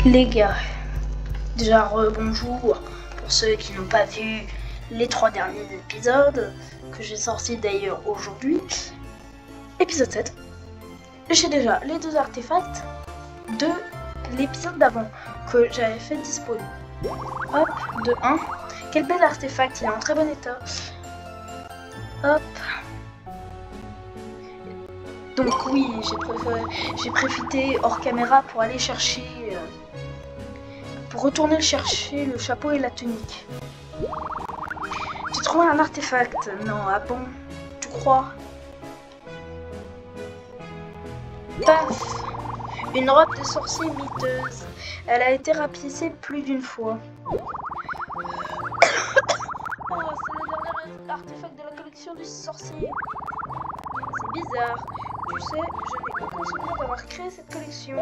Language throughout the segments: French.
Les gars, déjà rebonjour pour ceux qui n'ont pas vu les 3 derniers épisodes que j'ai sortis d'ailleurs aujourd'hui. Épisode 7. J'ai déjà les 2 artefacts de l'épisode d'avant que j'avais fait disponible. Hop, de 1. Quel bel artefact, il est en très bon état. Hop. Donc oui, j'ai profité hors caméra pour aller chercher... pour retourner chercher le chapeau et la tunique. J'ai trouvé un artefact. Non, ah bon? Tu crois? Paf! Une robe de sorcier miteuse. Elle a été rapiécée plus d'une fois. Oh, c'est le dernier artefact de la collection du sorcier. C'est bizarre. Tu sais, je n'ai aucun souvenir d'avoir créé cette collection.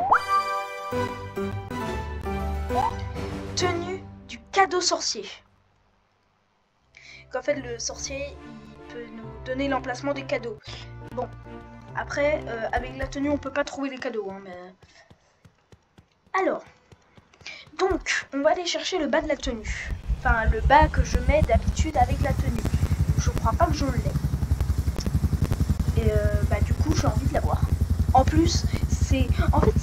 Tenue du cadeau sorcier. Qu'en fait, le sorcier, il peut nous donner l'emplacement des cadeaux. Bon, après, avec la tenue, on peut pas trouver les cadeaux, hein, mais... Alors, donc, on va aller chercher le bas de la tenue. Enfin, le bas que je mets d'habitude avec la tenue. Je crois pas que je l'ai. Et du coup, j'ai envie de l'avoir. En plus, c'est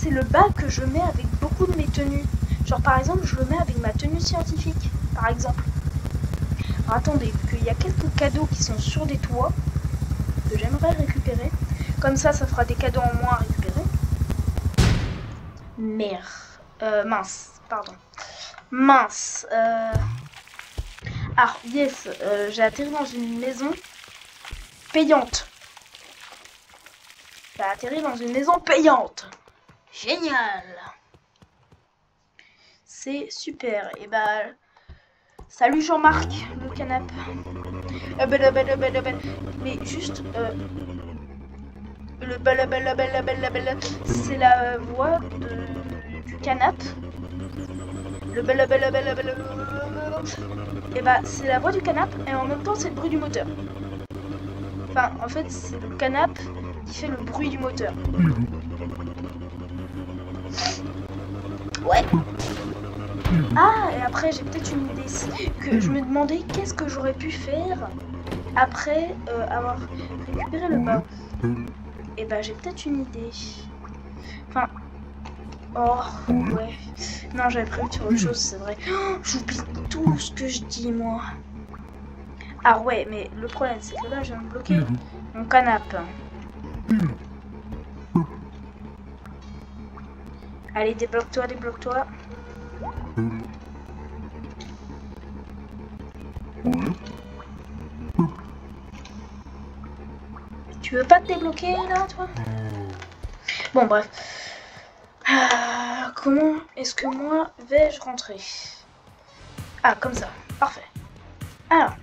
le bas que je mets avec beaucoup de mes tenues. Genre, par exemple, je le mets avec ma tenue scientifique, par exemple. Alors, attendez, qu'il y a quelques cadeaux qui sont sur des toits que j'aimerais récupérer. Comme ça fera des cadeaux en moins à récupérer. Merde. Mince, pardon. Mince. Ah, yes, j'ai atterri dans une maison payante. J'ai atterri dans une maison payante. Génial. C'est super. Et salut Jean-Marc, le canapé. Mais juste, c'est la voix du canapé. C'est la voix du canapé et en même temps c'est le bruit du moteur. Enfin, en fait, c'est le canapé qui fait le bruit du moteur. Ouais. Ah, et après j'ai peut-être une idée que je me demandais qu'est-ce que j'aurais pu faire après avoir récupéré le bas. Et j'ai peut-être une idée. Enfin, oh ouais. Non, j'avais prévu sur autre chose, c'est vrai. Oh, j'oublie tout ce que je dis moi. Ah ouais, mais le problème c'est que là je viens de bloquer mon canapé. Allez, débloque-toi, débloque-toi. Tu veux pas te débloquer là, toi? Bon, bref. Comment est-ce que moi vais-je rentrer? Ah, comme ça. Parfait. Alors.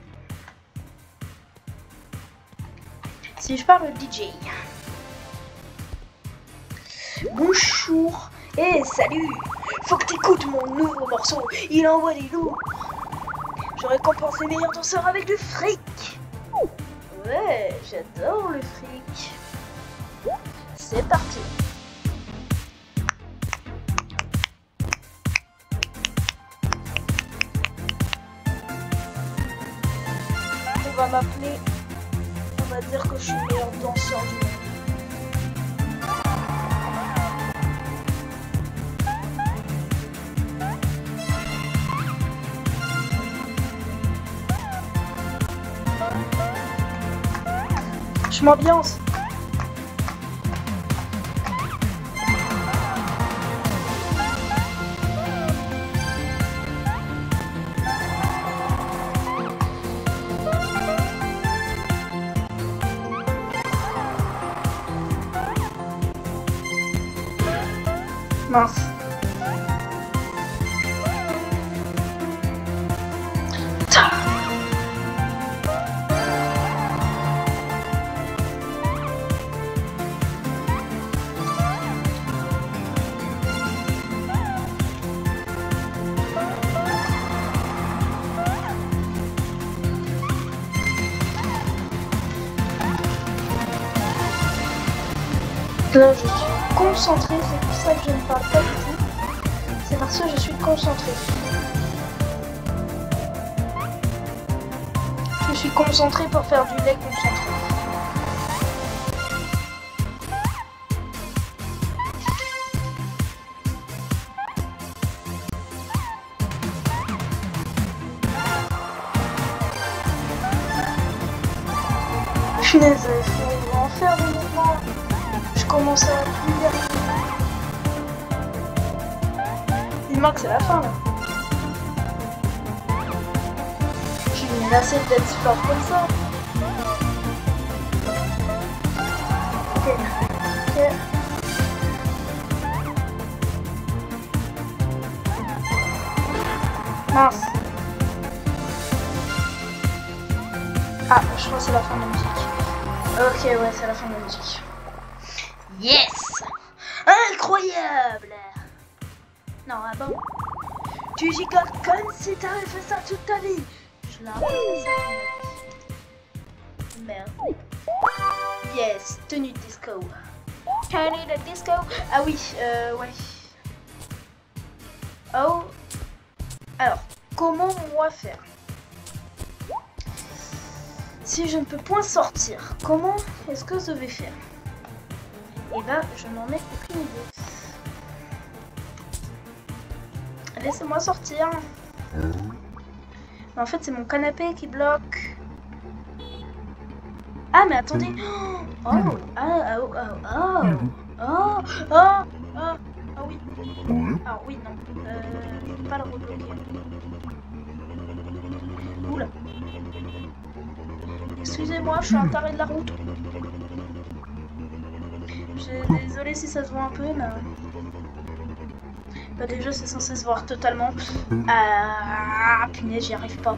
Si je parle au DJ. Bonjour. Salut. Faut que t'écoutes mon nouveau morceau. Il envoie des loups. Je récompense les meilleurs danseurs avec du fric. Ouais, j'adore le fric. C'est parti. On va m'appeler. On va dire que je suis le meilleur danseur du monde. Je m'ambiance. Mince. Là, je suis concentrée, c'est pour ça que je ne parle pas du tout. C'est parce que je suis concentré. Je suis concentré pour faire du lait concentré. Punaise, il faut en faire des mouvements. Je commence à plus y arriver. Dis-moi que c'est la fin là. J'ai lassé d'être sport comme ça. Ok. Ok. Mince. Ah, je crois que c'est la fin de la musique. Ok, ouais, c'est la fin de la musique. Yes! Incroyable! Non, ah bon? Tu gigoles comme si t'avais fait ça toute ta vie. Je l'ai fait ça toute ma vie. Merde. Yes, tenue de disco. Tenue de disco. Ah oui, ouais. Oh. Alors, comment on va faire? Si je ne peux point sortir, comment est-ce que je vais faire? Et ben, je n'en ai aucune idée. Laissez-moi sortir. Mais en fait, c'est mon canapé qui bloque. Ah, mais attendez. Oh, ah, oh, oh, oh, oh, oh, oh, oh, oui. Alors, oui, non. Je ne peux pas le rebloquer. Oula. Excusez-moi, je suis un taré de la route. Désolée si ça se voit un peu, mais... Bah déjà, c'est censé se voir totalement. Ah, punaise, j'y arrive pas.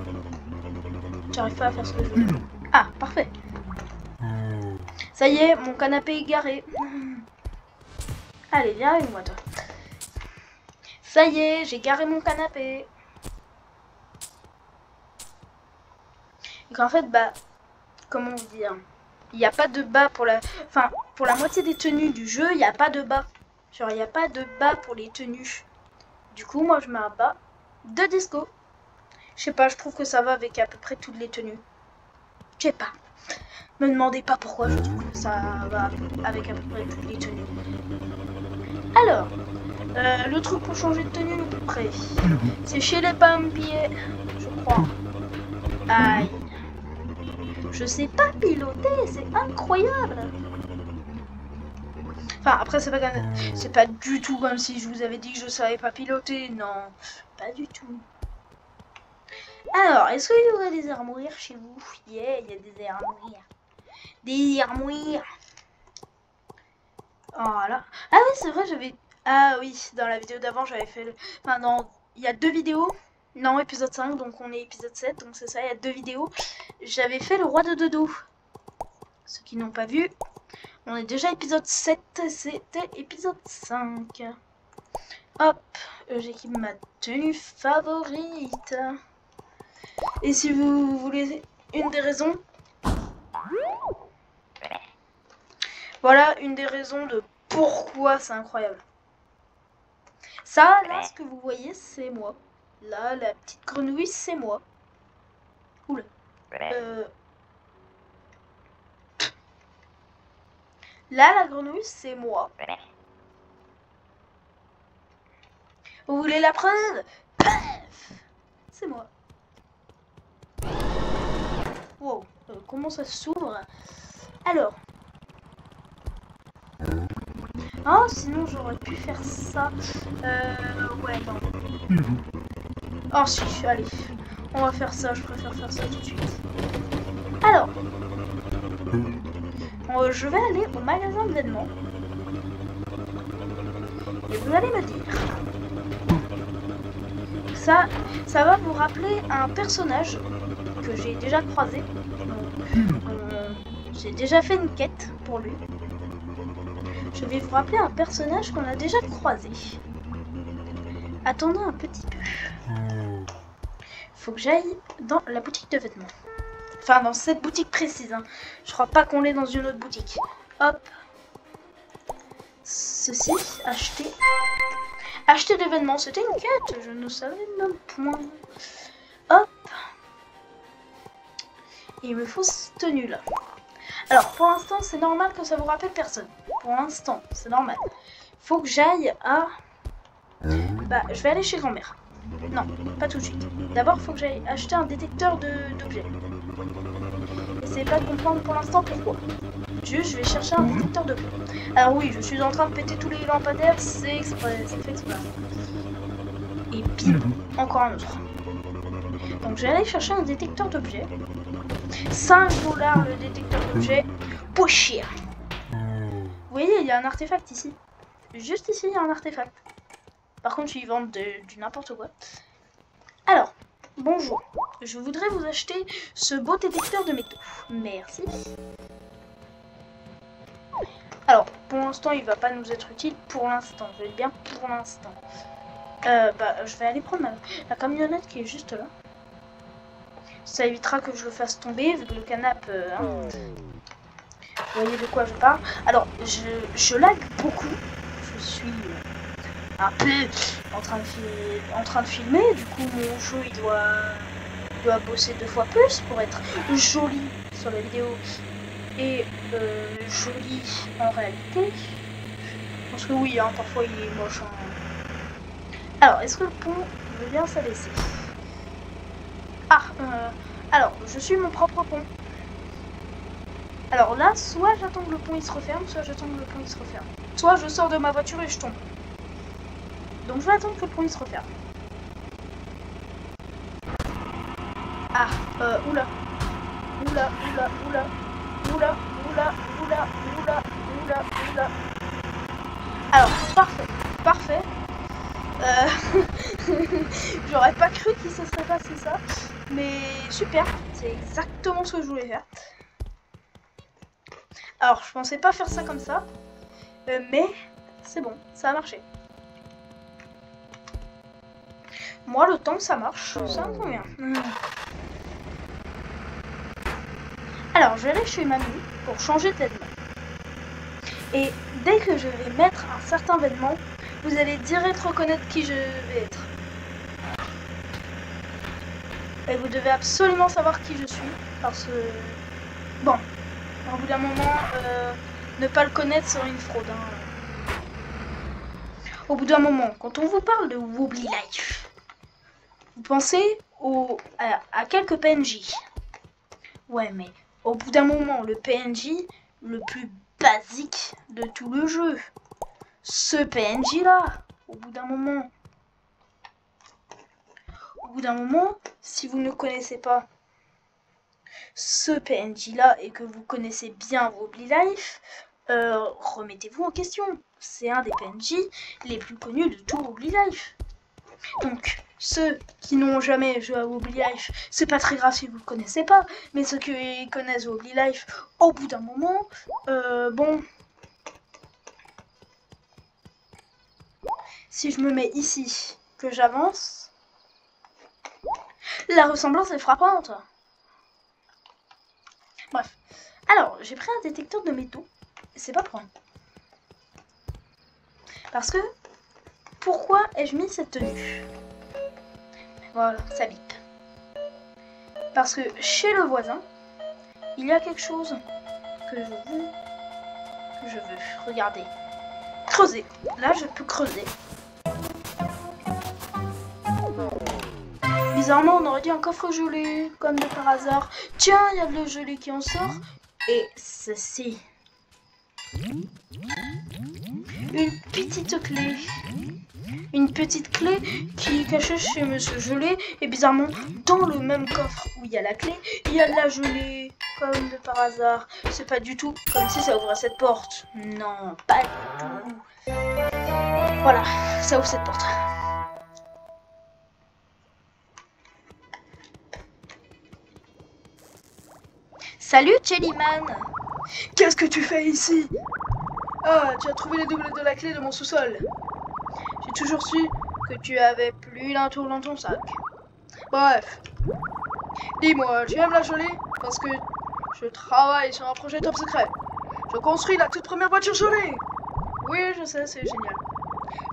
J'arrive pas à faire ce que je veux. Ah, parfait. Ça y est, mon canapé est garé. Allez, viens avec moi, toi. Ça y est, j'ai garé mon canapé. Et qu'en fait, bah... Comment vous dire? Il n'y a pas de bas pour la... Enfin, pour la moitié des tenues du jeu, il n'y a pas de bas. Genre, il n'y a pas de bas pour les tenues. Du coup, moi, je mets un bas de disco. Je sais pas, je trouve que ça va avec à peu près toutes les tenues. Je sais pas. Me demandez pas pourquoi je trouve que ça va avec à peu près toutes les tenues. Alors, le truc pour changer de tenue, à peu près, c'est chez les pompiers, je crois. Aïe. Je sais pas piloter, c'est incroyable. Enfin, après, c'est pas du tout comme si je vous avais dit que je savais pas piloter. Non, pas du tout. Alors, est-ce qu'il y aurait des armoires chez vous? Yeah, il y a des armoires. Des armoires. Voilà. Ah oui, c'est vrai, j'avais... Ah oui, dans la vidéo d'avant, j'avais fait... Enfin, non, il y a 2 vidéos. Non, épisode 5, donc on est épisode 7, donc c'est ça, il y a 2 vidéos. J'avais fait le roi de dodo. Ceux qui n'ont pas vu, on est déjà épisode 7, c'était épisode 5. Hop, j'équipe ma tenue favorite. Et si vous voulez une des raisons, voilà une des raisons de pourquoi c'est incroyable. Ça, là, ce que vous voyez, c'est moi. Là, la petite grenouille, c'est moi. Oula. Là, la grenouille, c'est moi. Vous voulez la preuve? Paf! C'est moi. Wow. Comment ça s'ouvre? Alors. Oh, sinon, j'aurais pu faire ça. Ouais, non. Oh, si, allez. On va faire ça. Je préfère faire ça tout de suite. Alors. Je vais aller au magasin de vêtements. Et vous allez me dire. Ça va vous rappeler un personnage que j'ai déjà croisé. J'ai déjà fait une quête pour lui. Je vais vous rappeler un personnage qu'on a déjà croisé. Attendez un petit peu. Faut que j'aille dans la boutique de vêtements. Enfin, dans cette boutique précise. Hein. Je crois pas qu'on l'ait dans une autre boutique. Hop. Ceci, acheter. Acheter d'événements, c'était une quête, je ne savais même point. Hop. Et il me faut cette tenue là. Alors pour l'instant c'est normal que ça vous rappelle personne. Pour l'instant c'est normal. Faut que j'aille à... Bah je vais aller chez grand-mère. Non, pas tout de suite. D'abord faut que j'aille acheter un détecteur d'objets. Essayez pas de comprendre pour l'instant pourquoi. Juste je vais chercher un détecteur d'objets. Alors oui, je suis en train de péter tous les lampadaires, c'est exprès, c'est fait exprès. Et bim, encore un autre. Donc je vais aller chercher un détecteur d'objets. 5 $ le détecteur d'objets, pas cher. Vous voyez, il y a un artefact ici. Juste ici, il y a un artefact. Par contre, ils vendent du n'importe quoi. Alors, bonjour. Je voudrais vous acheter ce beau détecteur de métaux. Merci. Alors, pour l'instant, il va pas nous être utile. Pour l'instant, je vais dire bien pour l'instant. Bah, je vais aller prendre la camionnette qui est juste là. Ça évitera que je le fasse tomber, vu que le canapé... Vous voyez de quoi je parle. Alors, je lag beaucoup. Je suis un peu en train de filmer. Du coup, mon jeu, il doit bosser 2 fois plus pour être joli sur la vidéo et joli en réalité. Parce que oui, hein, parfois, il est moche. Hein. Alors, est-ce que le pont veut bien s'abaisser? Ah, alors, je suis mon propre pont. Alors là, soit j'attends que le pont il se referme, soit j'attends que le pont il se referme. Soit je sors de ma voiture et je tombe. Donc je vais attendre que le pont il se referme. Ah, oula. Oula, oula, oula. Oula, oula, oula, oula, oula, oula. Alors, parfait, parfait. J'aurais pas cru qu'il se serait passé ça. Mais super, c'est exactement ce que je voulais faire. Alors, je pensais pas faire ça comme ça. Mais c'est bon, ça a marché. Moi, le temps, ça marche. Ça me convient. Alors, je vais aller chez mamie pour changer de vêtements. Et dès que je vais mettre un certain vêtement, vous allez direct reconnaître qui je vais être. Et vous devez absolument savoir qui je suis. Parce que... Bon, au bout d'un moment, ne pas le connaître serait une fraude. Hein. Au bout d'un moment, quand on vous parle de Wobbly Life, vous pensez à quelques PNJ. Ouais, mais au bout d'un moment, le PNJ le plus basique de tout le jeu, ce PNJ là, au bout d'un moment, si vous ne connaissez pas ce PNJ là et que vous connaissez bien Wobbly Life, remettez-vous en question. C'est un des PNJ les plus connus de tout Wobbly Life. Donc, ceux qui n'ont jamais joué à Wobbly Life, c'est pas très grave si vous ne connaissez pas, mais ceux qui connaissent Wobbly Life, au bout d'un moment, bon... Si je me mets ici, que j'avance, la ressemblance est frappante. Bref. Alors, j'ai pris un détecteur de métaux. C'est pas pour rien. Parce que, pourquoi ai-je mis cette tenue? Voilà, ça bip. Parce que chez le voisin, il y a quelque chose que je veux. Regardez. Creuser. Là, je peux creuser. Bizarrement, on aurait dit un coffre gelé, comme de par hasard. Tiens, il y a de l'eau gelée qui en sort. Et ceci. Une petite clé. Une petite clé qui est cachée chez Monsieur Gelé. Et bizarrement, dans le même coffre où il y a la clé, il y a de la gelée. Comme de par hasard. C'est pas du tout comme si ça ouvrait cette porte. Non, pas du tout. Voilà, ça ouvre cette porte. Salut Jellyman. Qu'est-ce que tu fais ici? Ah, tu as trouvé les doubles de la clé de mon sous-sol. J'ai toujours su que tu avais plus d'un tour dans ton sac. Bref. Dis-moi, tu aimes la gelée? Parce que je travaille sur un projet top secret. Je construis la toute première voiture gelée. Oui, je sais, c'est génial.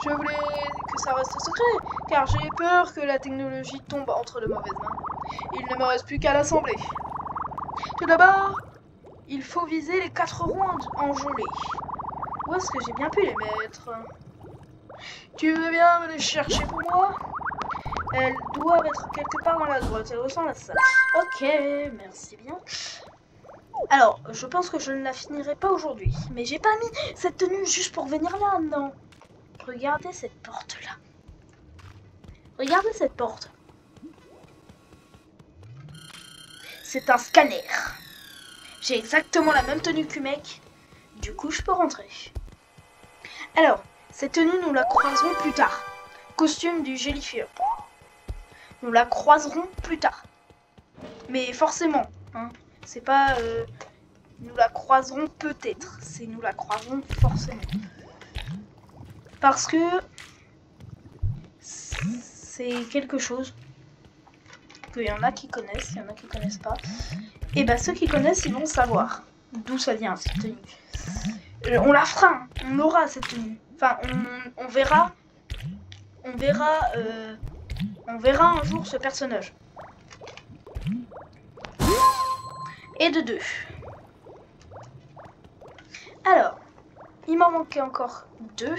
Je voulais que ça reste secret, car j'ai peur que la technologie tombe entre de mauvaises mains. Il ne me reste plus qu'à l'assembler. Tout d'abord, il faut viser les 4 roues engelées. Où est-ce que j'ai bien pu les mettre? Tu veux bien me les chercher pour moi? Elles doivent être quelque part dans la droite, elles ressemblent à ça. Ok, merci bien. Alors, je pense que je ne la finirai pas aujourd'hui. Mais j'ai pas mis cette tenue juste pour venir là, non. Regardez cette porte-là. Regardez cette porte. C'est un scanner. J'ai exactement la même tenue que mec. Du coup, je peux rentrer. Alors, cette tenue, nous la croiserons plus tard. Costume du gélifieur. Nous la croiserons plus tard. Mais forcément, hein, c'est pas... nous la croiserons peut-être. C'est nous la croiserons forcément. Parce que... c'est quelque chose qu'il y en a qui connaissent, il y en a qui connaissent pas. Et bah ceux qui connaissent, ils vont savoir d'où ça vient cette tenue. On la fera, hein. On aura cette tenue. Enfin, on verra un jour ce personnage. Et de 2. Alors, il m'en manquait encore 2.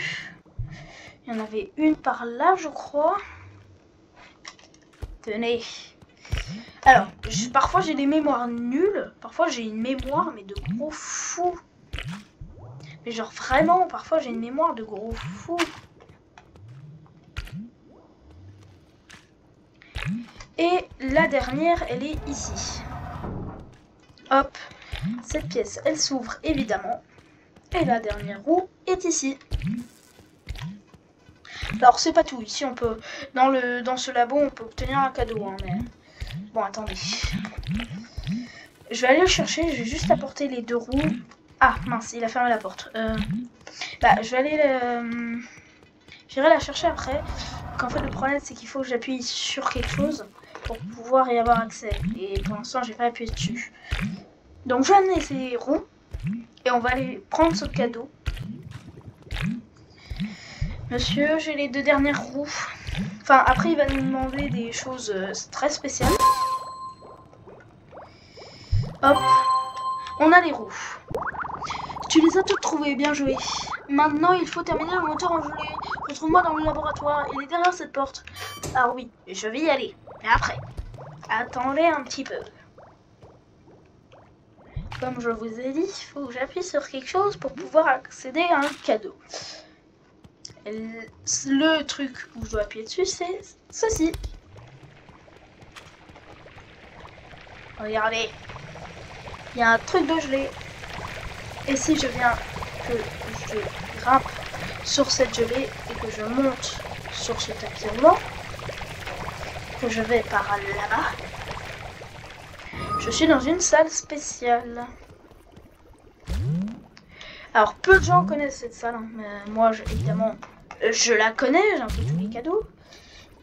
Il y en avait une par là, je crois. Tenez. Alors, parfois j'ai des mémoires nulles. Parfois j'ai une mémoire, mais de gros fou. Mais genre vraiment, parfois j'ai une mémoire de gros fou. Et la dernière, elle est ici. Hop. Cette pièce, elle s'ouvre évidemment. Et la dernière roue est ici. Alors c'est pas tout, ici on peut, dans ce labo on peut obtenir un cadeau, hein, mais... Bon attendez. Je vais aller le chercher, je vais juste apporter les 2 roues. Ah mince, il a fermé la porte. Bah je vais aller j'irai la chercher après. Qu'en fait le problème c'est qu'il faut que j'appuie sur quelque chose pour pouvoir y avoir accès. Et pour l'instant j'ai pas appuyé dessus. Donc je vais amener ces roues et on va aller prendre ce cadeau. Monsieur, j'ai les 2 dernières roues. Enfin, après, il va nous demander des choses très spéciales. Hop. On a les roues. Tu les as toutes trouvées, bien joué. Maintenant, il faut terminer le moteur engelé. Retrouve-moi dans le laboratoire. Il est derrière cette porte. Ah oui, je vais y aller. Mais après, attendez un petit peu. Comme je vous ai dit, il faut que j'appuie sur quelque chose pour pouvoir accéder à un cadeau. Le truc où je dois appuyer dessus, c'est ceci. Regardez. Il y a un truc de gelée. Et si je viens que je grimpe sur cette gelée et que je monte sur ce tapis roulant, que je vais par là-bas, je suis dans une salle spéciale. Alors, peu de gens connaissent cette salle, hein, mais moi, évidemment, je la connais, j'ai un peu tous les cadeaux.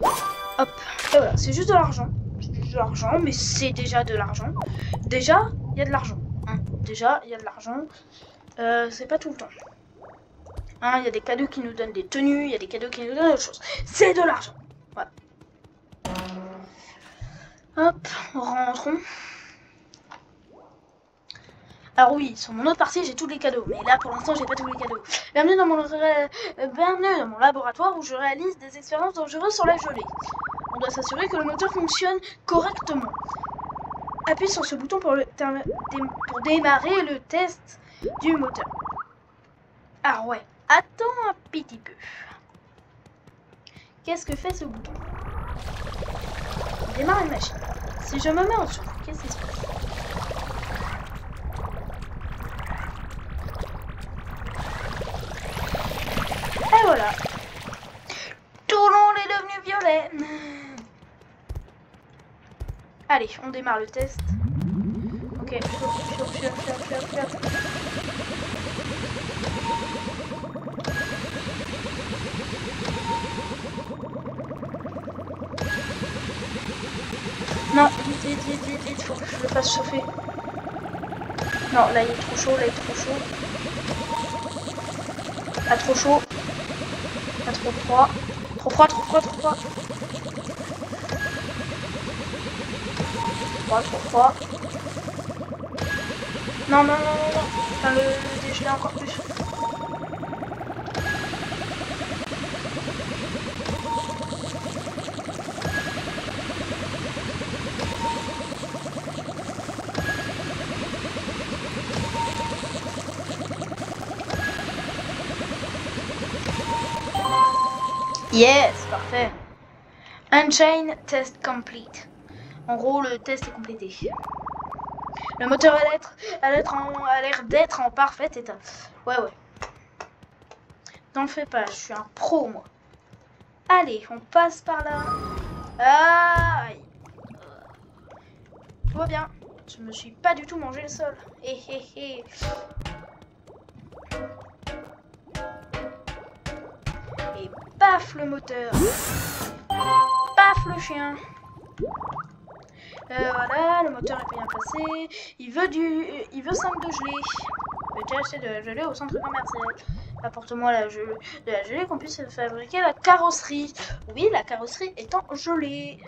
Hop, et voilà, c'est juste de l'argent. C'est juste de l'argent, mais c'est déjà de l'argent. Déjà, il y a de l'argent. Hein. Déjà, il y a de l'argent. C'est pas tout le temps. Hein, il y a des cadeaux qui nous donnent des tenues, il y a des cadeaux qui nous donnent autre chose. C'est de l'argent. Voilà. Hop, rentrons. Alors oui, sur mon autre partie, j'ai tous les cadeaux. Mais là, pour l'instant, j'ai pas tous les cadeaux. Bienvenue dans mon laboratoire où je réalise des expériences dangereuses sur la gelée. On doit s'assurer que le moteur fonctionne correctement. Appuie sur ce bouton pour démarrer le test du moteur. Ah ouais, attends un petit peu. Qu'est-ce que fait ce bouton? Démarre une machine. Si je me mets en dessous, qu'est-ce qui se passe? Et voilà. Tout le monde est devenu violet. Allez, on démarre le test. Ok, Non, vite, faut que je le fasse chauffer. Non, là il est trop chaud, là il est trop chaud. Ah, trop chaud. trop froid. Trop froid, trop froid, trop froid. Trop froid. Non, non, non, non, non. Enfin, le dégeler encore plus. Yes, parfait. Unchain test complete. En gros, le test est complété. Le moteur a l'air d'être en parfait état. Ouais. T'en fais pas, je suis un pro, moi. Allez, on passe par là. Aïe. Tout va bien. Je me suis pas du tout mangé le sol. Hé hé hé. Et paf le moteur. Paf le chien. Voilà, le moteur est bien placé. Il veut 5 de gelée. Peux-tu acheter de la gelée au centre commercial? Apporte-moi de la gelée qu'on puisse fabriquer la carrosserie. Oui, la carrosserie est en gelée.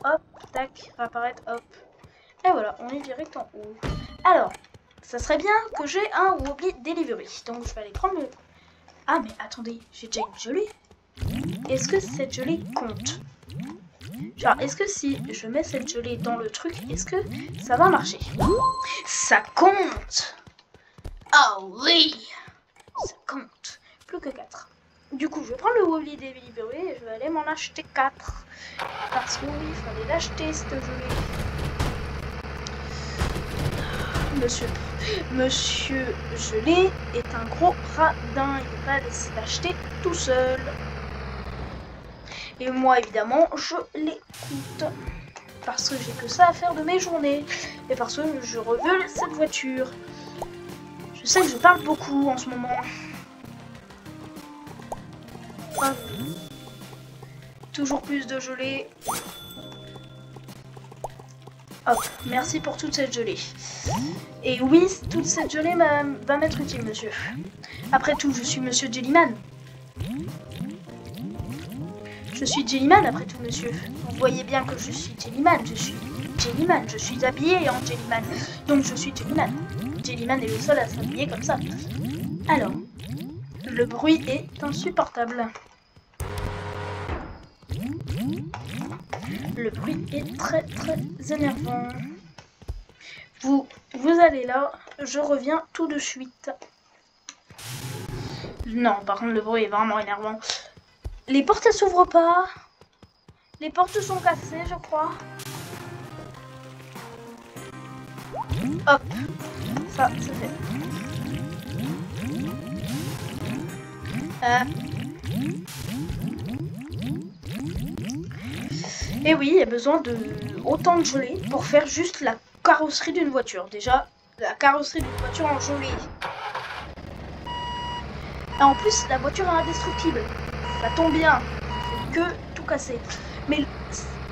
Hop, tac, va apparaître, hop. Et voilà, on est direct en haut. Alors, ça serait bien que j'ai un Wobbly Delivery. Donc je vais aller prendre le... Ah mais attendez, j'ai déjà une gelée. Est-ce que cette gelée compte? Genre, est-ce que si je mets cette gelée dans le truc, est-ce que ça va marcher? Ça compte! Oh oui! Ça compte. Plus que 4. Du coup, je vais prendre le Wobbly Delivery et je vais aller m'en acheter 4. Parce que oui, il fallait l'acheter, cette gelée. Monsieur Gelée est un gros radin. Il ne peut pas laisser l'acheter tout seul. Et moi, évidemment, je l'écoute. Parce que j'ai que ça à faire de mes journées. Et parce que je revole cette voiture. Je sais que je parle beaucoup en ce moment. Hop. Toujours plus de gelée. Hop, merci pour toute cette gelée. Et oui, toute cette gelée va m'être utile, monsieur. Après tout, je suis monsieur Jellyman. Je suis Jellyman, après tout, monsieur. Vous voyez bien que je suis Jellyman. Je suis Jellyman. Je suis habillé en Jellyman. Donc je suis Jellyman. Jellyman est le seul à s'habiller comme ça. Alors, le bruit est insupportable. Le bruit est très énervant. Vous allez là, je reviens tout de suite. Non, par contre le bruit est vraiment énervant. Les portes elles s'ouvrent pas. Les portes sont cassées, je crois. Hop, ça c'est fait. Et oui, il y a besoin de autant de gelée pour faire juste la carrosserie d'une voiture. Déjà, la carrosserie d'une voiture en gelée. Et en plus, la voiture est indestructible. Ça tombe bien. Que tout casser. Mais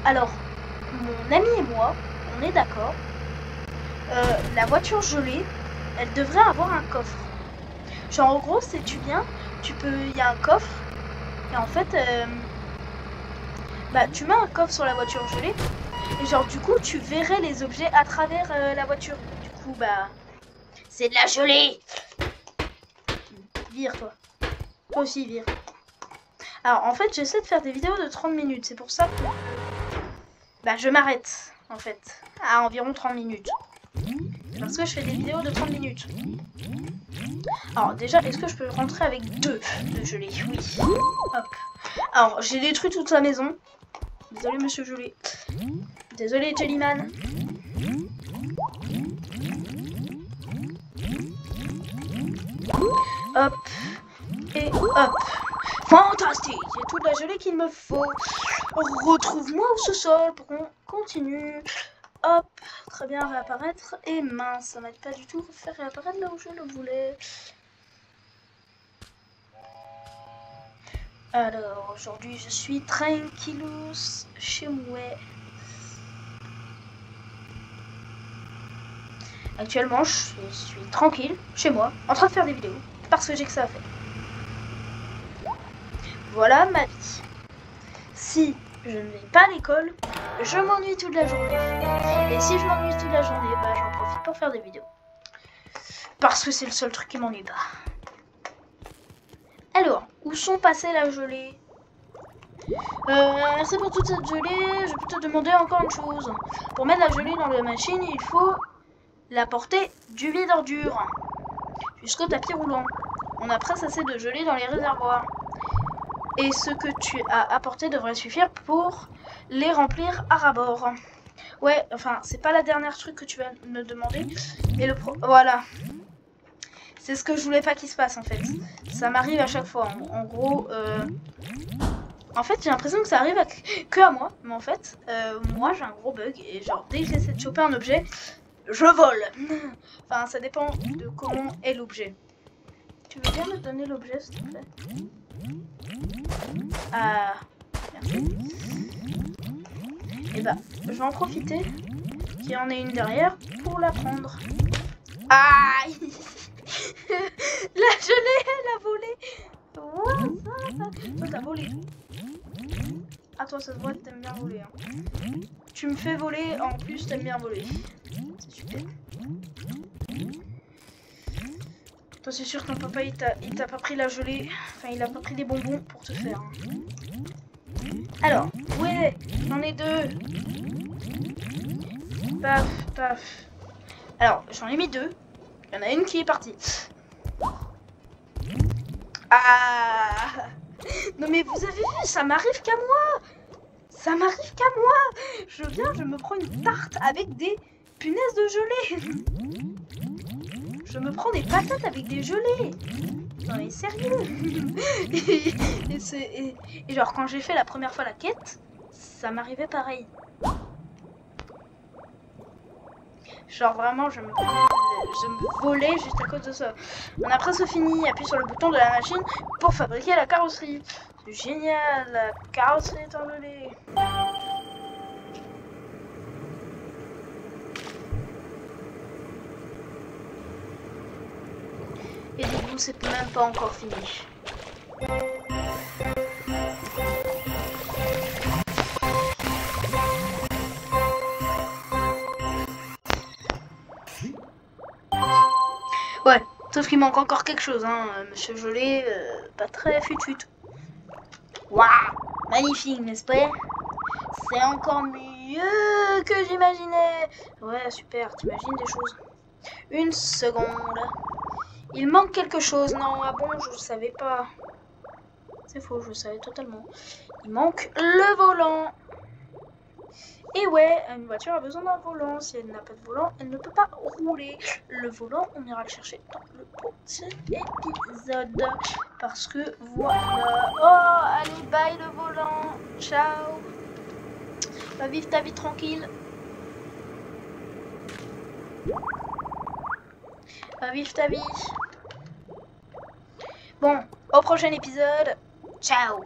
alors, mon ami et moi, on est d'accord. La voiture gelée, elle devrait avoir un coffre. Genre en gros, c'est tu viens, il y a un coffre. Et en fait, bah tu mets un coffre sur la voiture gelée. Et genre du coup, tu verrais les objets à travers la voiture. Du coup, bah c'est de la gelée. Vire toi. Toi aussi vire. Alors en fait, j'essaie de faire des vidéos de 30 minutes. C'est pour ça que bah je m'arrête en fait à environ 30 minutes. Parce que je fais des vidéos de 30 minutes. Alors déjà, est-ce que je peux rentrer avec 2 de gelée? Oui. Hop. Alors, j'ai détruit toute la maison. Désolé, monsieur gelée. Désolé, Jellyman. Hop. Et hop. Fantastique. J'ai toute la gelée qu'il me faut. Retrouve-moi au sous-sol pour qu'on continue. Hop, très bien, réapparaître. Et mince, ça m'aide pas du tout à faire réapparaître là où je le voulais. Alors, aujourd'hui, je suis tranquillous chez moi. Actuellement, je suis tranquille chez moi, en train de faire des vidéos, parce que j'ai que ça à faire. Voilà ma vie. Si je ne vais pas à l'école, je m'ennuie toute la journée. Et si je m'ennuie toute la journée, bah j'en profite pour faire des vidéos. Parce que c'est le seul truc qui m'ennuie pas. Alors, où sont passées la gelée? Merci pour toute cette gelée. Je peux te demander encore une chose. Pour mettre la gelée dans la machine, il faut la porter du vide d'ordures jusqu'au tapis roulant. On a presque assez de gelée dans les réservoirs. Et ce que tu as apporté devrait suffire pour les remplir à ras-bord. Ouais, enfin, c'est pas la dernière truc que tu vas me demander. Et voilà. C'est ce que je voulais pas qu'il se passe, en fait. Ça m'arrive à chaque fois. En gros, en fait, j'ai l'impression que ça arrive que à moi. Mais en fait, moi, j'ai un gros bug. Et genre, dès que j'essaie de choper un objet, je vole. Enfin, ça dépend de comment est l'objet. Tu veux bien me donner l'objet, s'il te plaît? Ah, merci. Et bah, je vais en profiter qu'il y en ait une derrière pour la prendre. Aïe. La gelée, elle a volé. Toi, t'as volé. Ah, toi, ça se voit que t'aimes bien voler. Hein. Tu me fais voler, en plus, t'aimes bien voler. C'est super. Toi, c'est sûr que ton papa, il t'a pas pris la gelée. Enfin, il a pas pris des bonbons pour te faire. Hein. Alors, ouais, j'en ai 2. Paf, paf. Alors, j'en ai mis 2. Il y en a une qui est partie. Ah! Non mais vous avez vu, ça m'arrive qu'à moi. Ça m'arrive qu'à moi. Je viens, je me prends une tarte avec des punaises de gelée. Je me prends des patates avec des gelées. Non mais sérieux. Et genre quand j'ai fait la première fois la quête, ça m'arrivait pareil. Genre vraiment je me volais juste à cause de ça. On a presque fini, appuie sur le bouton de la machine pour fabriquer la carrosserie. C'est génial, la carrosserie est envolée. Et du coup c'est même pas encore fini. Ouais, sauf qu'il manque encore quelque chose, hein, monsieur Gelé, pas très fut-fut. Waouh, magnifique, n'est-ce pas? C'est encore mieux que j'imaginais. Ouais, super, t'imagines des choses. Une seconde. Il manque quelque chose, non? Ah bon, je savais pas. C'est faux, je savais totalement. Il manque le volant. Et ouais, une voiture a besoin d'un volant. Si elle n'a pas de volant, elle ne peut pas rouler. Le volant, on ira le chercher dans le prochain épisode. Parce que voilà. Oh, allez, bye le volant. Ciao. Va vivre ta vie tranquille. Va vivre ta vie. Bon, au prochain épisode. Ciao.